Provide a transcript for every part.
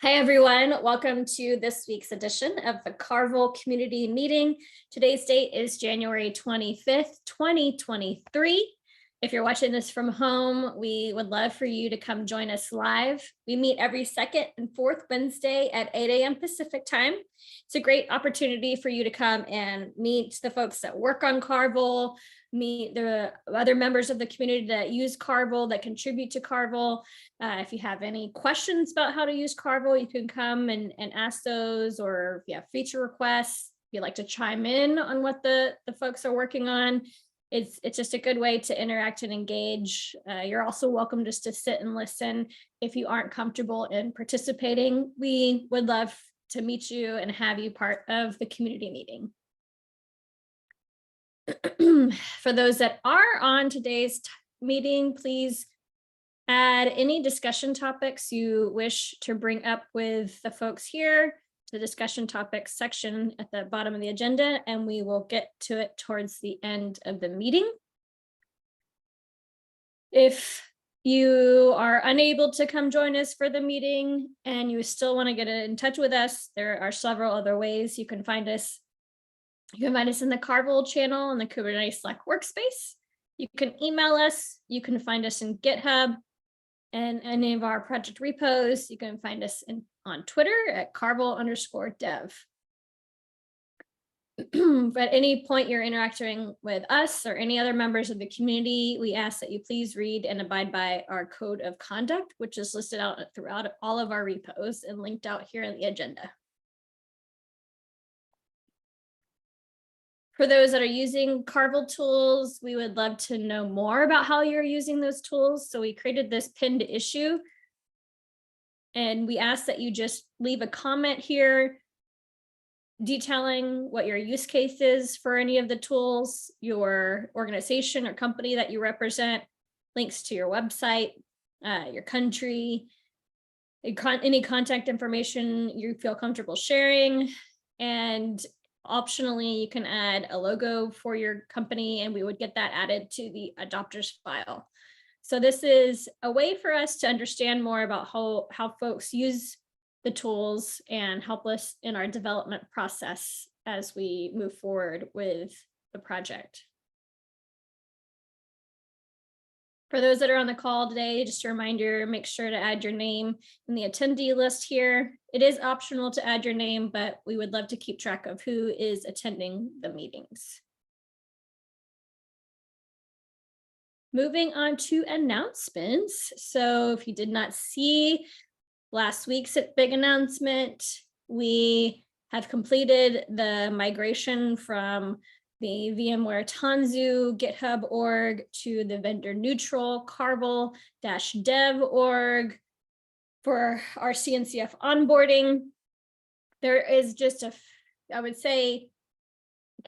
Hi, everyone. Welcome to this week's edition of the Carvel Community Meeting. Today's date is January 25th, 2023. If you're watching this from home, we would love for you to come join us live. We meet every second and fourth Wednesday at 8 a.m. Pacific time. It's a great opportunity for you to come and meet the folks that work on Carvel, meet the other members of the community that use Carvel, that contribute to Carvel. If you have any questions about how to use Carvel, you can come and ask those, or if you have feature requests, if you'd like to chime in on what the folks are working on. It's just a good way to interact and engage. You're also welcome just to sit and listen. If you aren't comfortable in participating, we would love to meet you and have you part of the community meeting. For those that are on today's meeting, please add any discussion topics you wish to bring up with the folks here to the discussion topics section at the bottom of the agenda, and we will get to it towards the end of the meeting. If you are unable to come join us for the meeting and you still want to get in touch with us, there are several other ways you can find us. You can find us in the Carvel channel in the Kubernetes Slack workspace. You can email us. You can find us in GitHub and any of our project repos. You can find us on Twitter at Carvel_dev. But at any point you're interacting with us or any other members of the community, we ask that you please read and abide by our code of conduct, which is listed out throughout all of our repos and linked out here in the agenda. For those that are using Carvel tools, we would love to know more about how you're using those tools. So we created this pinned issue, and we ask that you just leave a comment here detailing what your use case is for any of the tools, your organization or company that you represent, links to your website, your country, any contact information you feel comfortable sharing, and optionally, you can add a logo for your company, and we would get that added to the adopters file. So this is a way for us to understand more about how folks use the tools and help us in our development process as we move forward with the project. For those that are on the call today, just a reminder, make sure to add your name in the attendee list here. It is optional to add your name, but we would love to keep track of who is attending the meetings. Moving on to announcements. So if you did not see last week's big announcement, we have completed the migration from the VMware Tanzu GitHub org to the vendor neutral Carvel-dev org for our CNCF onboarding. There is just I would say,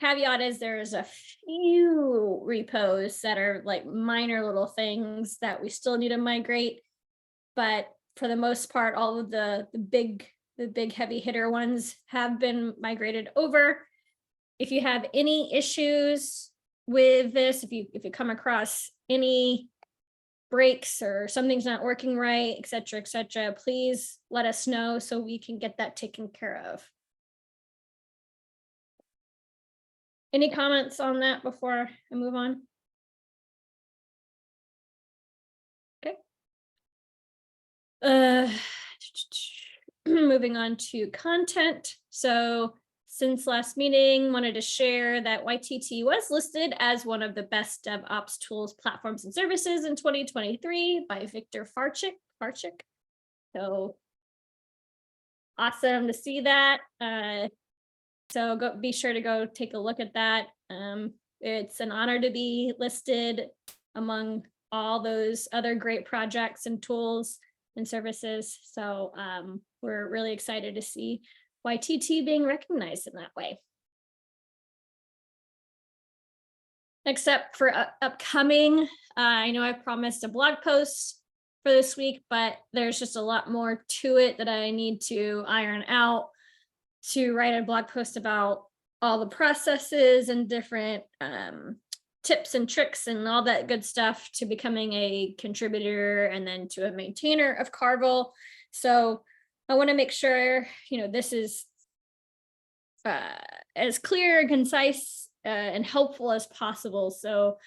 caveat is there's a few repos that are like minor little things that we still need to migrate, but for the most part, all of the big heavy hitter ones have been migrated over. If you have any issues with this, if you come across any breaks or something's not working right, et cetera, please let us know so we can get that taken care of. Any comments on that before I move on? Okay. Moving on to content. So since last meeting, wanted to share that YTT was listed as one of the best DevOps tools, platforms, and services in 2023 by Victor Farchik. So awesome to see that. So be sure to go take a look at that. It's an honor to be listed among all those other great projects and tools and services. So we're really excited to see YTT being recognized in that way. Next up for upcoming, I know I promised a blog post for this week, but there's just a lot more to it that I need to iron out to write a blog post about all the processes and different tips and tricks and all that good stuff to becoming a contributor and then to a maintainer of Carvel. So I want to make sure, this is as clear and concise and helpful as possible. So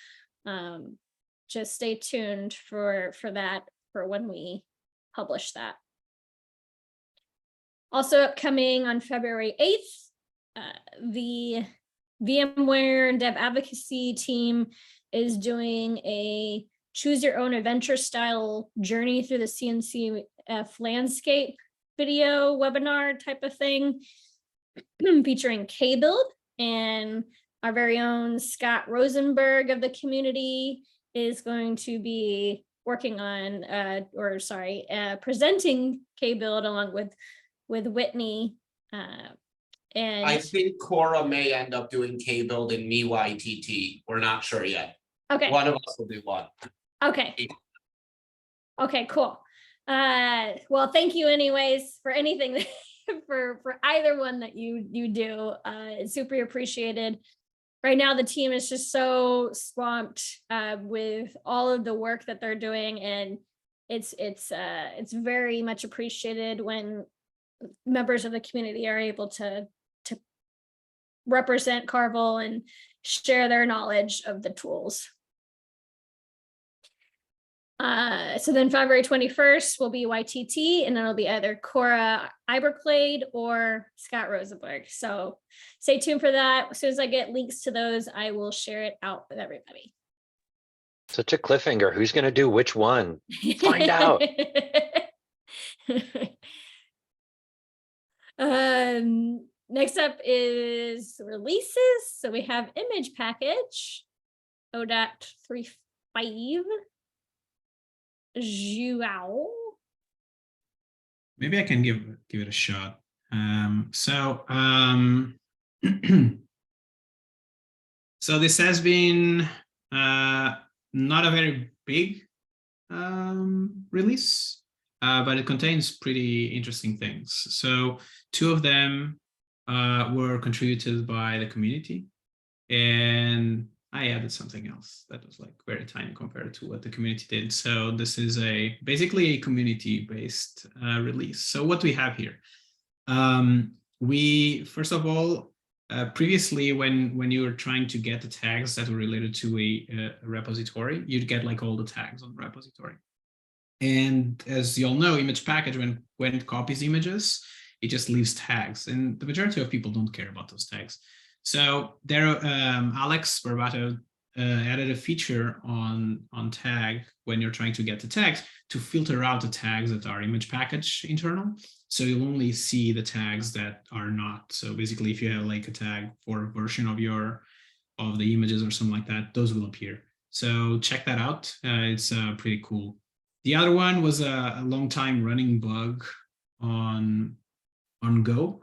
just stay tuned for that, for when we publish that. Also upcoming on February 8th, the VMware Dev Advocacy team is doing a choose your own adventure style journey through the CNCF landscape video webinar type of thing, featuring K-Build, and our very own Scott Rosenberg of the community is going to be working on, presenting K-Build along with Whitney. And I think Cora may end up doing K-Build and me YTT. We're not sure yet. Okay. One of us will do one. Okay. Okay, cool. Well, thank you anyways for anything for either one that you do. It's super appreciated. Right now, the team is just so swamped with all of the work that they're doing, and it's very much appreciated when members of the community are able to represent Carvel and share their knowledge of the tools. So then February 21st will be YTT, and then it'll be either Cora Iberclade or Scott Rosenberg. So stay tuned for that. As soon as I get links to those, I will share it out with everybody. Such a cliffhanger. Who's going to do which one? Find out. Next up is releases. So we have image package 0.35. João. Maybe I can give it a shot. So this has been not a very big release, but it contains pretty interesting things. So 2 of them were contributed by the community, and I added something else that was like very tiny compared to what the community did. So this is basically a community-based release. So what we have here, we first of all, previously when you were trying to get the tags that were related to a repository, you'd get like all the tags on the repository. And as you all know, image package, when it copies images, it just leaves tags, and the majority of people don't care about those tags. So there, Alex Barbato added a feature on tag when you're trying to get the tags to filter out the tags that are image package internal. So you'll only see the tags that are not. So basically, if you have like a tag for a version of the images or something like that, those will appear. So check that out. It's pretty cool. The other one was a long time running bug on Go.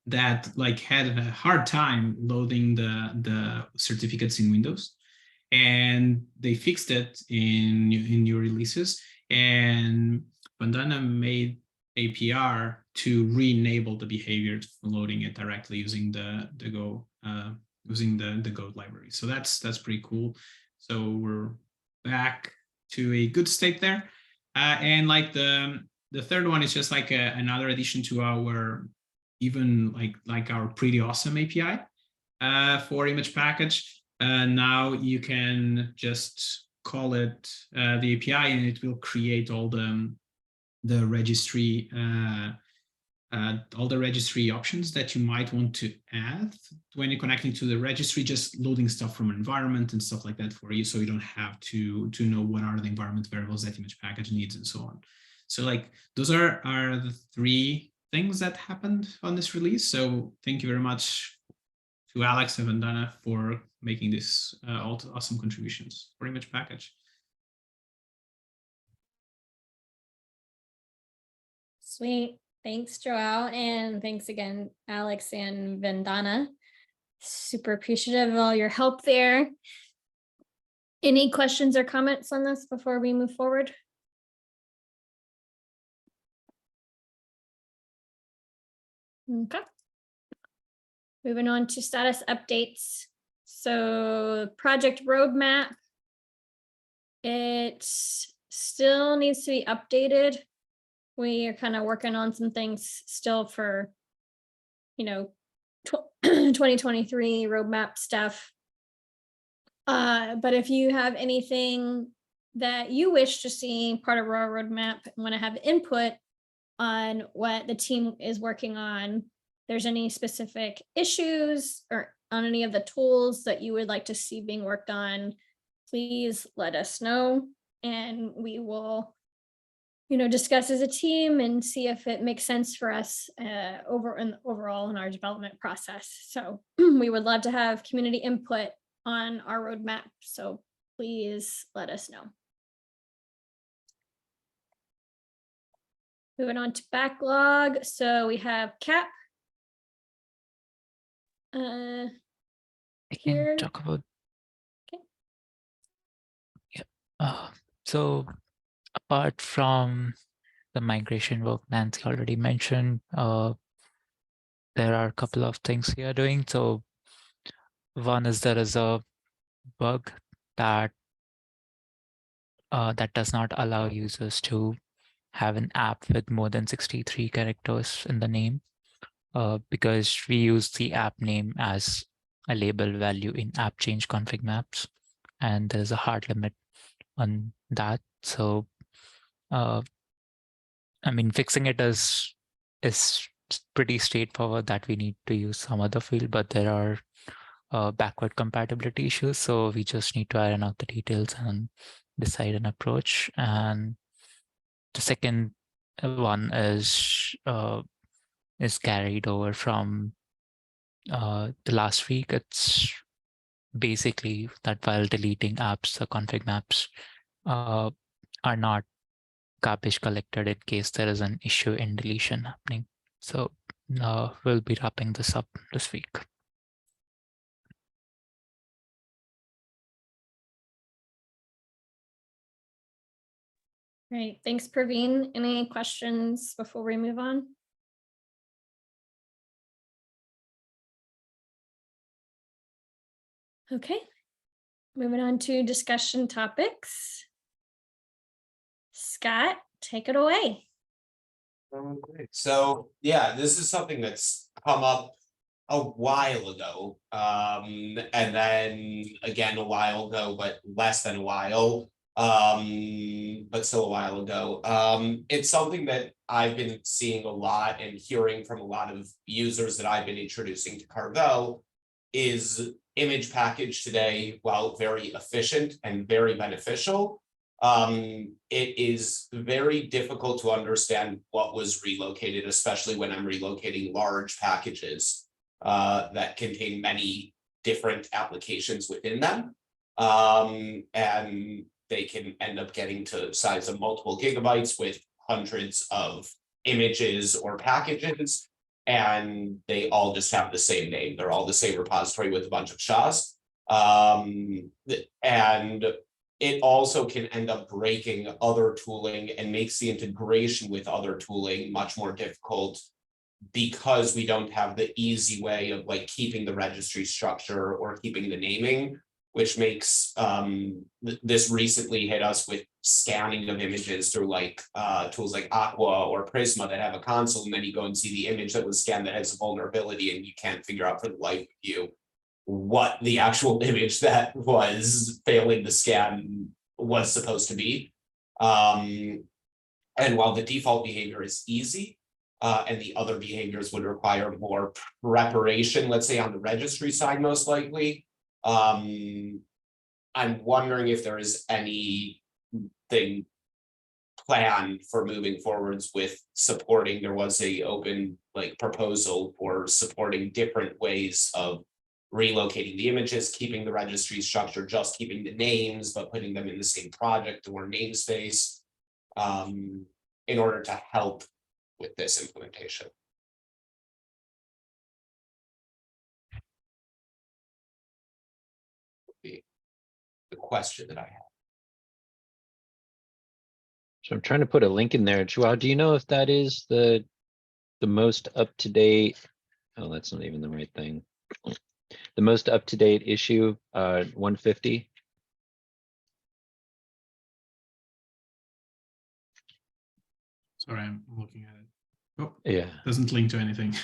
That like had a hard time loading the certificates in Windows, and they fixed it in new releases. And Bandana made a PR to re-enable the behavior for loading it directly using the Go the Go library. So that's pretty cool. So we're back to a good state there. And like the third one is just like another addition to our even like our pretty awesome API for image package. Now you can just call it the API, and it will create all the registry options that you might want to add when you're connecting to the registry, just loading stuff from an environment and stuff like that for you, so you don't have to know what are the environment variables that image package needs and so on. So like those are the 3 things that happened on this release. So thank you very much to Alex and Vandana for making this awesome contributions for image package. Sweet. Thanks, Joao. And thanks again, Alex and Vandana. Super appreciative of all your help there. Any questions or comments on this before we move forward? Okay. Moving on to status updates. So project roadmap, it still needs to be updated. We are kind of working on some things still for, 2023 roadmap stuff. But if you have anything that you wish to see part of our roadmap, want to have input on what the team is working on, there's any specific issues or on any of the tools that you would like to see being worked on, please let us know, and we will discuss as a team and see if it makes sense for us overall in our development process. So we would love to have community input on our roadmap, so please let us know. Moving on to backlog, so we have Cap. I Here. can talk about. Okay. Yeah. So apart from the migration work Nancy already mentioned, there are a couple of things we are doing. So one is there is a bug that that does not allow users to have an app with more than 63 characters in the name, because we use the app name as a label value in app change config maps, and there's a hard limit on that. So I mean, fixing it is pretty straightforward, that we need to use some other field, but there are backward compatibility issues. So we just need to iron out the details and decide an approach. And the second one is carried over from the last week. It's basically that while deleting apps, the config maps are not garbage collected in case there is an issue in deletion happening. So we'll be wrapping this up this week. Great, thanks, Praveen. Any questions before we move on? Okay, moving on to discussion topics. Scott, take it away. Okay, so yeah, this is something that's come up a while ago, and then again a while ago, but less than a while, but still a while ago. It's something that I've been seeing a lot and hearing from a lot of users that I've been introducing to Carvel is image package today, while very efficient and very beneficial, it is very difficult to understand what was relocated, especially when I'm relocating large packages that contain many different applications within them. And they can end up getting to size of multiple gigabytes with hundreds of images or packages, and they all just have the same name. They're all the same repository with a bunch of SHAs. And it also can end up breaking other tooling and makes the integration with other tooling much more difficult, because we don't have the easy way of like keeping the registry structure or keeping the naming, which makes this recently hit us with scanning of images through like tools like Aqua or Prisma that have a console, and then you go and see the image that was scanned that has a vulnerability, and you can't figure out for the life of you what the actual image that was failing the scan was supposed to be. And while the default behavior is easy, and the other behaviors would require more preparation, let's say on the registry side, most likely, I'm wondering if there is anything planned for moving forwards with supporting. There was a open like proposal for supporting different ways of relocating the images, keeping the registry structure, just keeping the names, but putting them in the same project or namespace, in order to help with this implementation. The question that I have. So I'm trying to put a link in there. Joao, do you know if that is the most up-to-date? Oh, that's not even the right thing. The most up-to-date issue, 150. Sorry, I'm looking at it. Oh, Yeah. doesn't link to anything.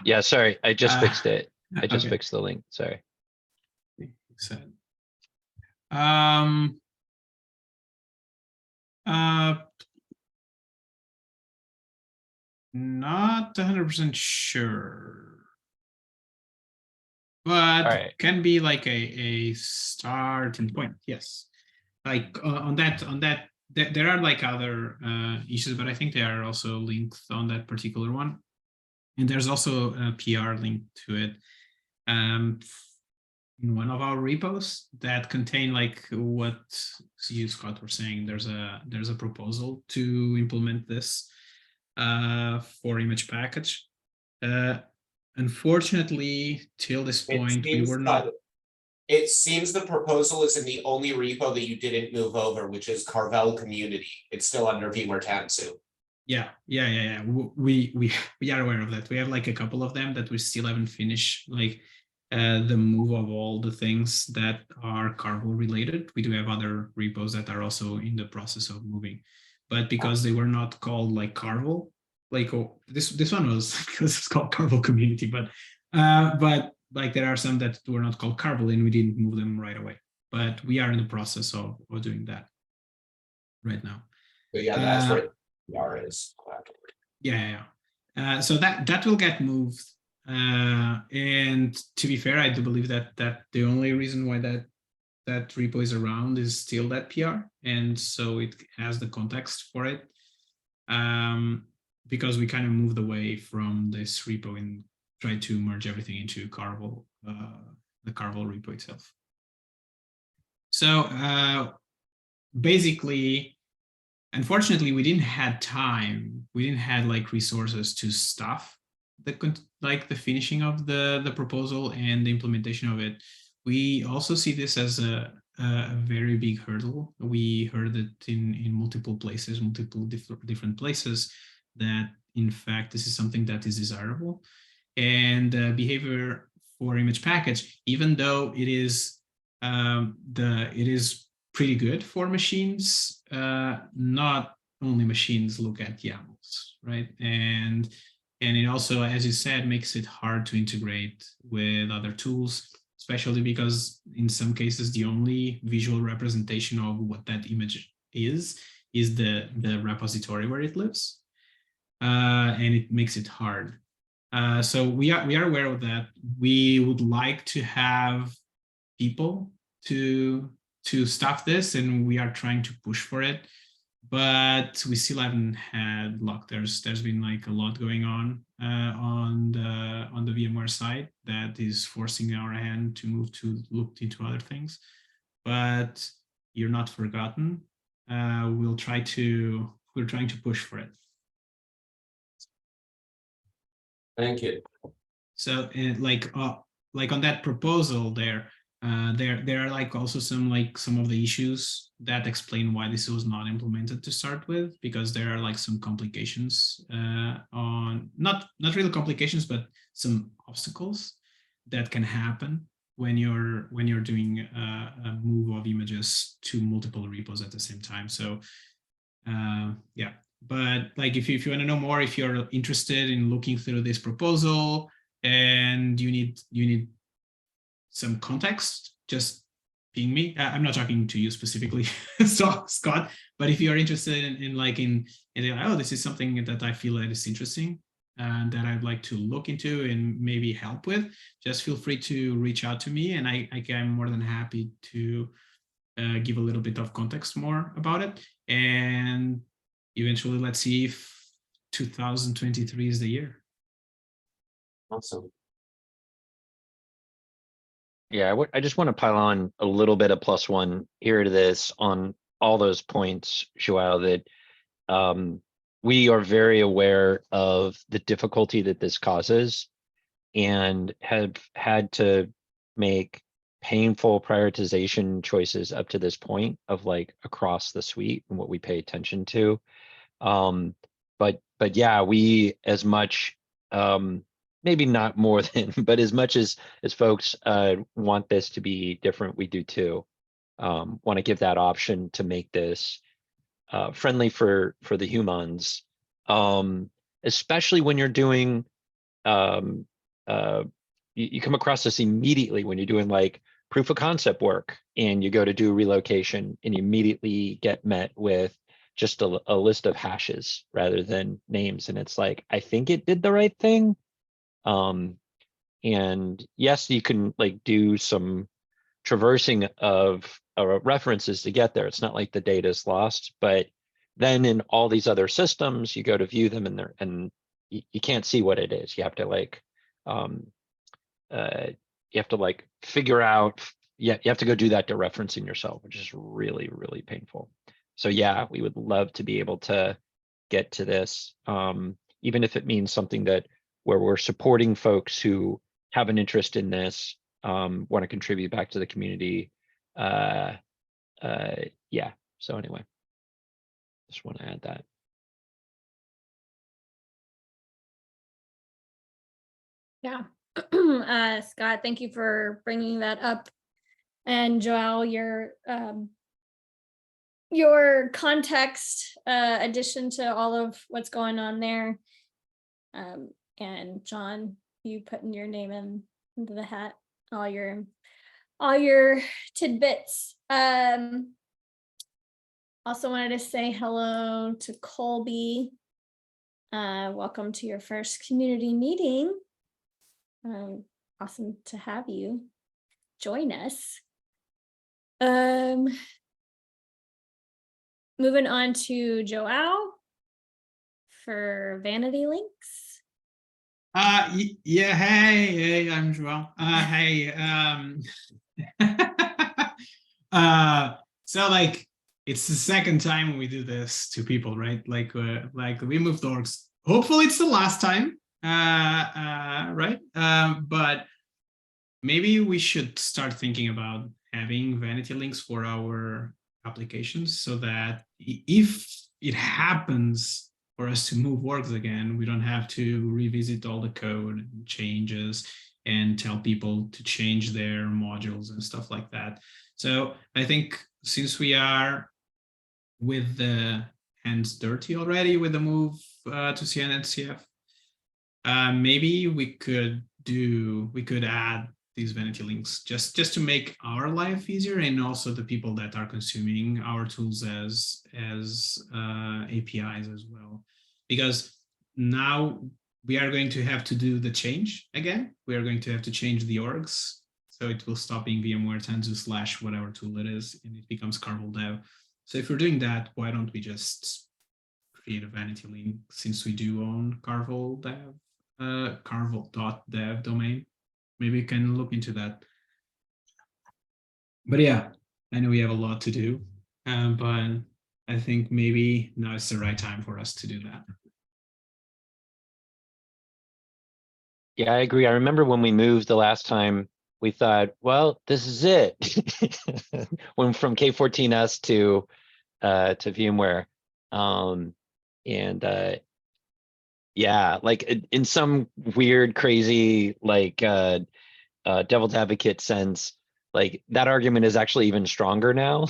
Yeah, sorry, I just Uh, fixed it. I just okay. fixed the link, sorry. Said. Uh, not 100% sure, but Alright. can be like a starting point. Yes, like on that there are like other issues, but I think they are also linked on that particular one. And there's also a PR link to it in one of our repos that contain like what you, Scott, were saying. There's a proposal to implement this for image package. Unfortunately, till this point, we were not. It seems the proposal is in the only repo that you didn't move over, which is Carvel Community. It's still under VMware Tansu. Yeah. We are aware of that. We have like a couple of them that we still haven't finished, like the move of all the things that are Carvel related. We do have other repos that are also in the process of moving, but because they were not called like Carvel, like this one was because it's called Carvel Community, but like there are some that were not called Carvel and we didn't move them right away. But we are in the process of doing that right now. But yeah, that's where PR is. Yeah. So that will get moved. And to be fair, I do believe that the only reason why that repo is around is still that PR, and so it has the context for it. Because we kind of moved away from this repo and tried to merge everything into Carvel, the Carvel repo itself. So basically, unfortunately, we didn't have time. We didn't have like resources to staff the finishing of the proposal and the implementation of it. We also see this as a very big hurdle. We heard it in multiple places, multiple different places, that in fact this is something that is desirable. And behavior for image package, even though it is it is pretty good for machines, not only machines look at YAMLs, right? And it also, as you said, makes it hard to integrate with other tools, especially because in some cases the only visual representation of what that image is the repository where it lives, and it makes it hard. So we are aware of that. We would like to have people to staff this, and we are trying to push for it, but we still haven't had luck. There's been like a lot going on the VMware side that is forcing our hand to move to look into other things. But you're not forgotten. We're trying to push for it. Thank you. So like on that proposal there are like also some of the issues that explain why this was not implemented to start with, because there are like some complications on not real complications, but some obstacles that can happen when you're doing a move of images to multiple repos at the same time. So yeah. But like if you want to know more, if you're interested in looking through this proposal and you need some context, just ping me. I'm not talking to you specifically, so Scott, but if you're interested in oh, this is something that I feel that is interesting and that I'd like to look into and maybe help with, just feel free to reach out to me, and I'm more than happy to give a little bit of context more about it. And eventually, let's see if 2023 is the year. Awesome. Yeah, I just want to pile on a little bit of +1 here to this on all those points, Joao, that we are very aware of the difficulty that this causes and have had to make painful prioritization choices up to this point of like across the suite and what we pay attention to. But yeah, we as much, maybe not more than, but as much as folks want this to be different, we do too. Want to give that option to make this friendly for the humans, Especially when you're doing, you come across this immediately when you're doing like proof of concept work and you go to do relocation and you immediately get met with just a list of hashes rather than names. And it's like, I think it did the right thing. And yes, you can like do some traversing of references to get there. It's not like the data is lost, but then in all these other systems, you go to view them and you can't see what it is. You have to like, figure out, you have to go do that dereferencing yourself, which is really, really painful. So yeah, we would love to be able to get to this, even if it means something that where we're supporting folks who have an interest in this, want to contribute back to the community. Yeah, so anyway, just want to add that. Yeah. Scott, thank you for bringing that up. And Joel, your context addition to all of what's going on there. And John, you putting your name into the hat, all your tidbits. Also wanted to say hello to Colby. Welcome to your first community meeting. Awesome to have you join us. Moving on to Joao for Vanity Links. Yeah, hey, I'm Joel. Hey, so like it's the second time we do this to people, right? Like we moved orgs. Hopefully it's the last time, right? But maybe we should start thinking about having vanity links for our applications so that if it happens for us to move orgs again, we don't have to revisit all the code and changes and tell people to change their modules and stuff like that. So I think since we are with the hands dirty already with the move to CN and CF, maybe we could add these vanity links just to make our life easier, and also the people that are consuming our tools as APIs as well, because now we are going to have to do the change again. We are going to have to change the orgs, so it will stop being VMware Tanzu / whatever tool it is, and it becomes Carvel dev. So if we're doing that, why don't we just create a vanity link, since we do own Carvel dev, carvel.dev domain? Maybe we can look into that. But yeah, I know we have a lot to do, but I think maybe now is the right time for us to do that. Yeah, I agree. I remember when we moved the last time, we thought, well, this is it. Went from K14S to VMware. Yeah, like in some weird, crazy, like devil's advocate sense, like that argument is actually even stronger now.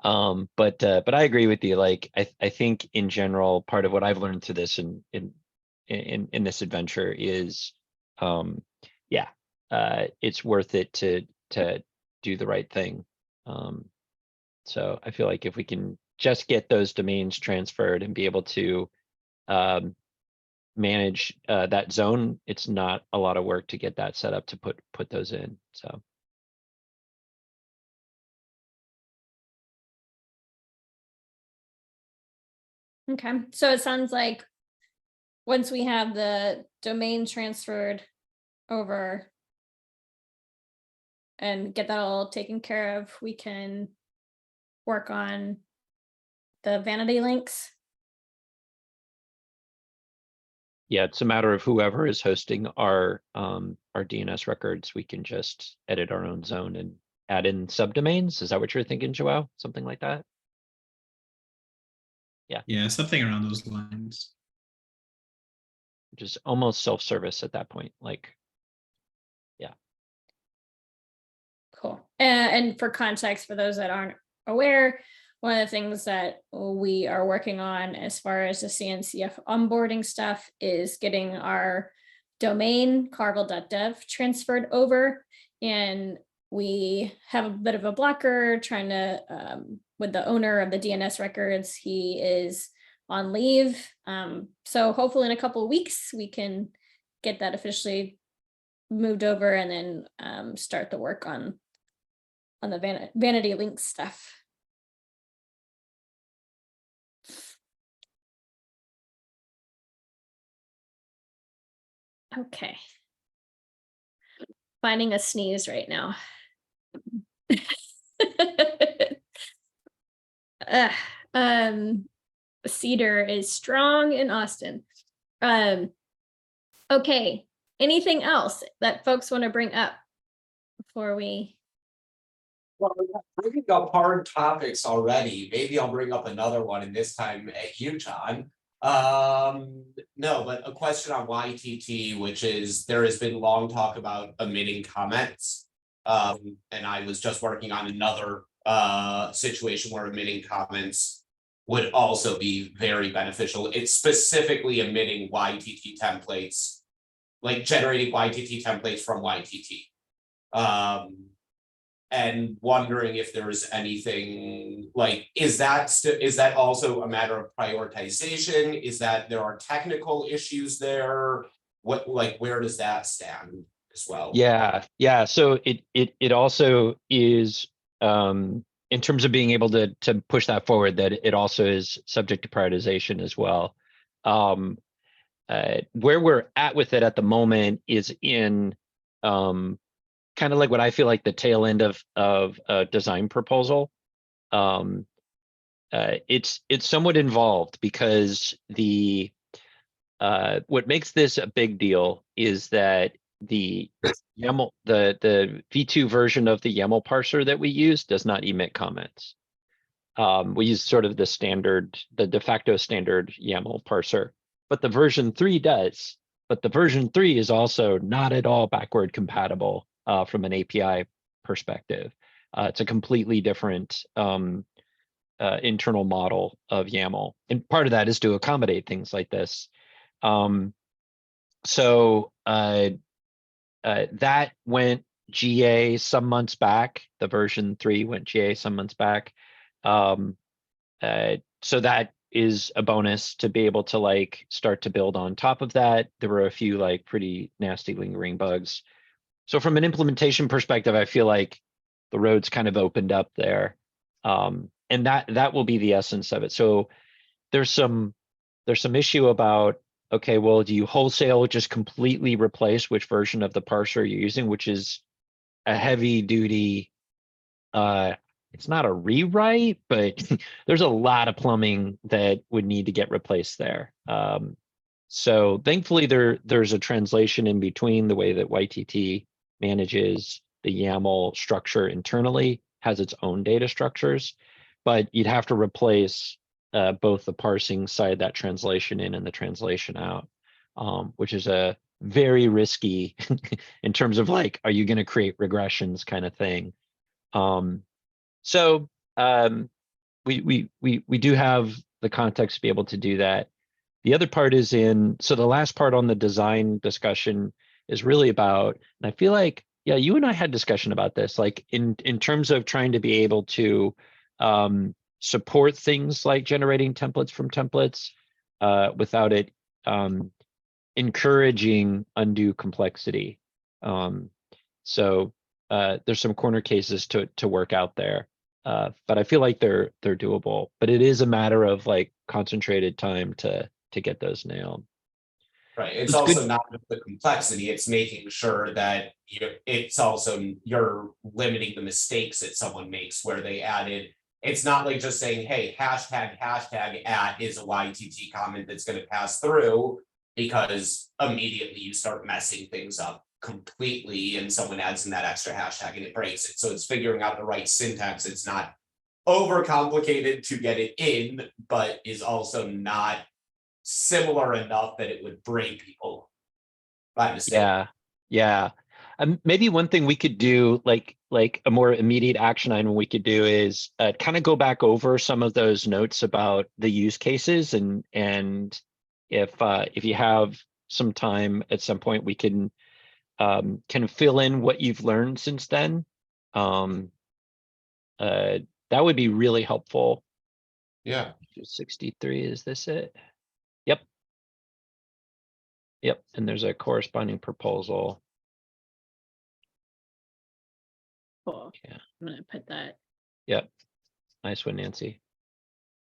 But I agree with you. Like I think in general, part of what I've learned through this in this adventure is, yeah, it's worth it to do the right thing. So I feel like if we can just get those domains transferred and be able to manage that zone, it's not a lot of work to get that set up to put those in. So. Okay, so it sounds like once we have the domain transferred over and get that all taken care of, we can work on the vanity links. Yeah, it's a matter of whoever is hosting our DNS records. We can just edit our own zone and add in subdomains. Is that what you're thinking, Joao? Something like that? Yeah, something around those lines. Which is almost self-service at that point. Like, yeah. Cool. And for context, for those that aren't aware, one of the things that we are working on as far as the CNCF onboarding stuff is getting our domain carvel.dev transferred over. And we have a bit of a blocker trying to, with the owner of the DNS records, he is on leave. So hopefully in a couple of weeks, we can get that officially moved over and then start the work on the vanity links stuff. Okay. Finding a sneeze right now. Cedar is strong in Austin. Okay, anything else that folks want to bring up before we? Well, we're bringing up hard topics already. Maybe I'll bring up another one, and this time at you, John. No, but a question on YTT, which is there has been long talk about omitting comments. And I was just working on another situation where omitting comments would also be very beneficial. It's specifically omitting YTT templates, like generating YTT templates from YTT. And wondering if there's anything like, is that also a matter of prioritization? Is that there are technical issues there? What, like, where does that stand as well? Yeah. So it also is, in terms of being able to push that forward, that it also is subject to prioritization as well. Where we're at with it at the moment is in, kind of like what I feel like the tail end of a design proposal. It's somewhat involved because what makes this a big deal is that the YAML, the V2 version of the YAML parser that we use does not emit comments. We use sort of the de facto standard YAML parser, but the version 3 does. But the version 3 is also not at all backward compatible from an API perspective. It's a completely different internal model of YAML. And part of that is to accommodate things like this. That went GA some months back. The version 3 went GA some months back. So that is a bonus to be able to like start to build on top of that. There were a few like pretty nasty lingering bugs. So from an implementation perspective, I feel like the road's kind of opened up there. And that will be the essence of it. So there's some issue about, okay, well, do you wholesale just completely replace which version of the parser you're using, which is a heavy duty, it's not a rewrite, but there's a lot of plumbing that would need to get replaced there. So thankfully there's a translation in between. The way that YTT manages the YAML structure internally has its own data structures, but you'd have to replace both the parsing side, that translation in and the translation out, which is a very risky in terms of like, are you going to create regressions kind of thing? So we do have the context to be able to do that. The other part is so the last part on the design discussion is really about, and I feel like, yeah, you and I had discussion about this, like in terms of trying to be able to support things like generating templates from templates without it encouraging undue complexity. So there's some corner cases to work out there, but I feel like they're doable. But it is a matter of like concentrated time to get those nailed. Right. It's also not just the complexity, it's making sure that you're limiting the mistakes that someone makes where they added. It's not like just saying, hey, hashtag @ is a YTT comment that's going to pass through, because immediately you start messing things up completely and someone adds in that extra hashtag and it breaks it. So it's figuring out the right syntax. It's not overcomplicated to get it in, but is also not similar enough that it would break people by mistake. Yeah. Maybe one thing we could do, like a more immediate action item we could do is kind of go back over some of those notes about the use cases, and if you have some time at some point, we can fill in what you've learned since then. That would be really helpful. Yeah, 63, is this it? Yep. Yep, and there's a corresponding proposal. Cool. Yeah. I'm gonna put that. Yep. Nice one, Nancy.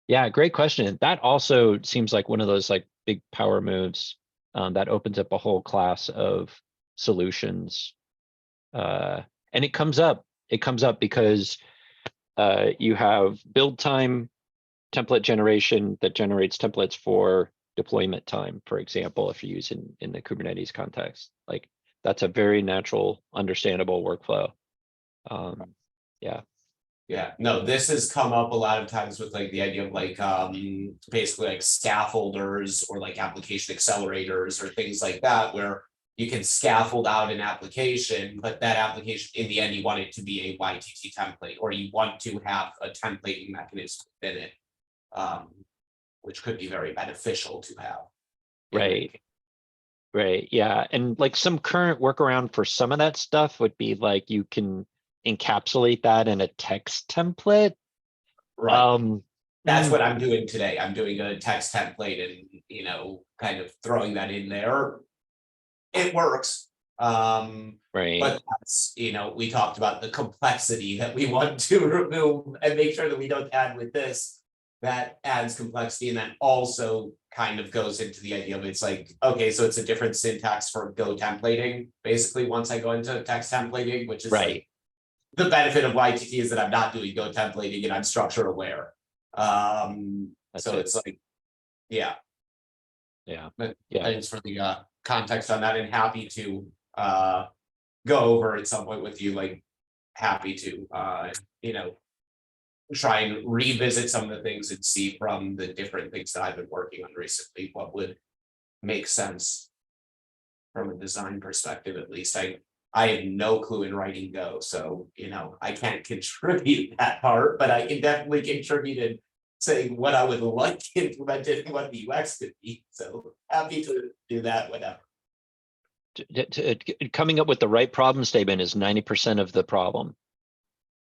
Yeah, great question. That also seems like one of those like big power moves that opens up a whole class of solutions. And it comes up because you have build time, template generation that generates templates for deployment time, for example, if you're using in the Kubernetes context. Like that's a very natural, understandable workflow. Yeah. yeah, no, this has come up a lot of times with like the idea of like basically like scaffolders or like application accelerators or things like that, where you can scaffold out an application, but that application in the end you want it to be a YTT template, or you want to have a templating mechanism within it, which could be very beneficial to have. Right. Right. Yeah. And like some current workaround for some of that stuff would be like you can encapsulate that in a text template. Right. That's what I'm doing today. I'm doing a text template and, you know, kind of throwing that in there. It works. Right. But that's, you know, we talked about the complexity that we want to remove and make sure that we don't add with this. That adds complexity, and then also kind of goes into the idea of it's like, okay, so it's a different syntax for Go templating, basically, once I go into text templating, which is Right. like the benefit of YTT is that I'm not doing Go templating and I'm structure aware. So it's like, yeah. Yeah. But Yeah. thanks for the context on that, and happy to go over at some point with you, like happy to you know, try and revisit some of the things and see from the different things that I've been working on recently what would make sense from a design perspective. At least I have no clue in writing Go, so you know I can't contribute that part, but I can definitely contribute in saying what I would like to implement and what the UX could be. So happy to do that, whatever. Coming up with the right problem statement is 90% of the problem.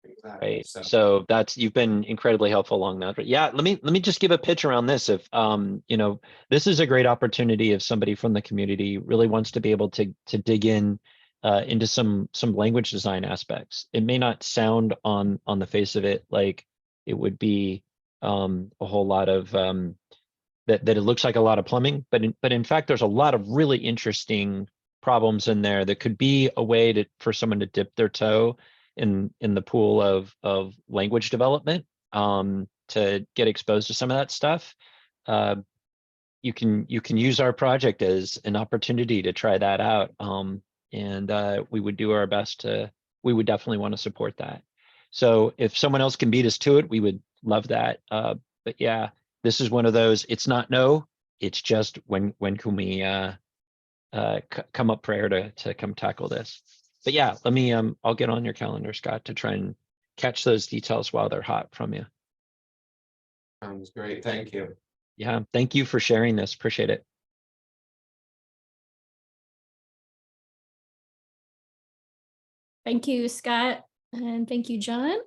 Exactly. Right. So that's, you've been incredibly helpful along that. But yeah, let me just give a pitch around this. If you know, this is a great opportunity if somebody from the community really wants to be able to dig in into some language design aspects. It may not sound on the face of it like it would be a whole lot of that it looks like a lot of plumbing, but in fact there's a lot of really interesting problems in there that could be a way for someone to dip their toe in the pool of language development to get exposed to some of that stuff. You can use our project as an opportunity to try that out, and we would do our best we would definitely want to support that. So if someone else can beat us to it, we would love that. But yeah, this is one of those, it's not no, it's just when can we come up for air to come tackle this. But yeah, let me I'll get on your calendar, Scott, to try and catch those details while they're hot from you. Sounds great. Thank you. Yeah, thank you for sharing this. Appreciate it. Thank you, Scott, and thank you, John.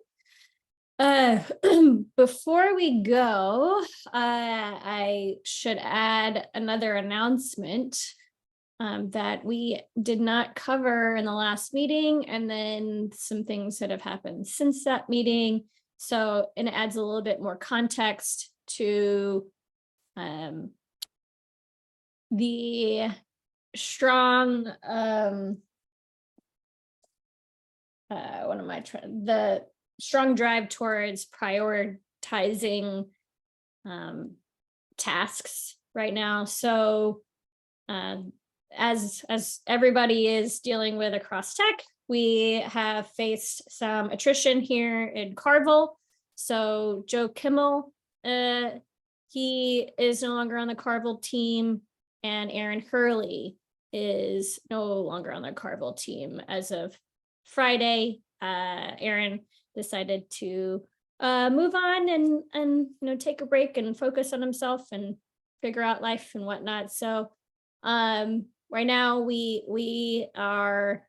Before we go, I should add another announcement that we did not cover in the last meeting, and then some things that have happened since that meeting. So, and it adds a little bit more context to the strong what am I trying, the strong drive towards prioritizing tasks right now. So as everybody is dealing with across tech, we have faced some attrition here in Carvel. So Joe Kimmel, he is no longer on the Carvel team, and Aaron Hurley is no longer on the Carvel team as of Friday. Aaron decided to move on and take a break and focus on himself and figure out life and whatnot. So right now we are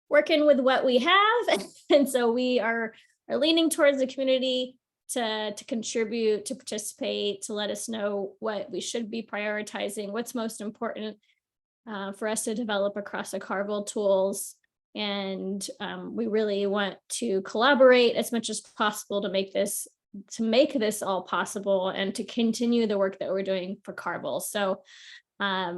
working with what we have, and so we are leaning towards the community to contribute, to participate, to let us know what we should be prioritizing, what's most important for us to develop across the Carvel tools. And we really want to collaborate as much as possible to make this all possible and to continue the work that we're doing for Carvel. So I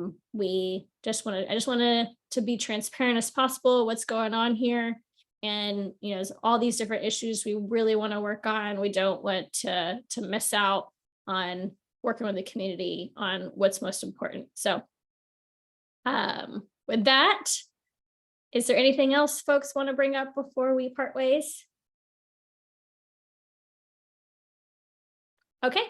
just wanted to be transparent as possible what's going on here. And there's all these different issues we really want to work on. We don't want to miss out on working with the community on what's most important. So with that, is there anything else folks want to bring up before we part ways? Okay.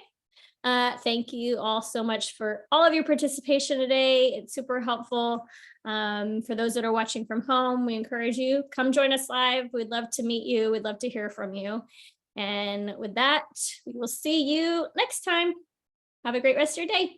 Thank you all so much for all of your participation today. It's super helpful. For those that are watching from home, we encourage you, come join us live. We'd love to meet you. We'd love to hear from you. And with that, we will see you next time. Have a great rest of your day.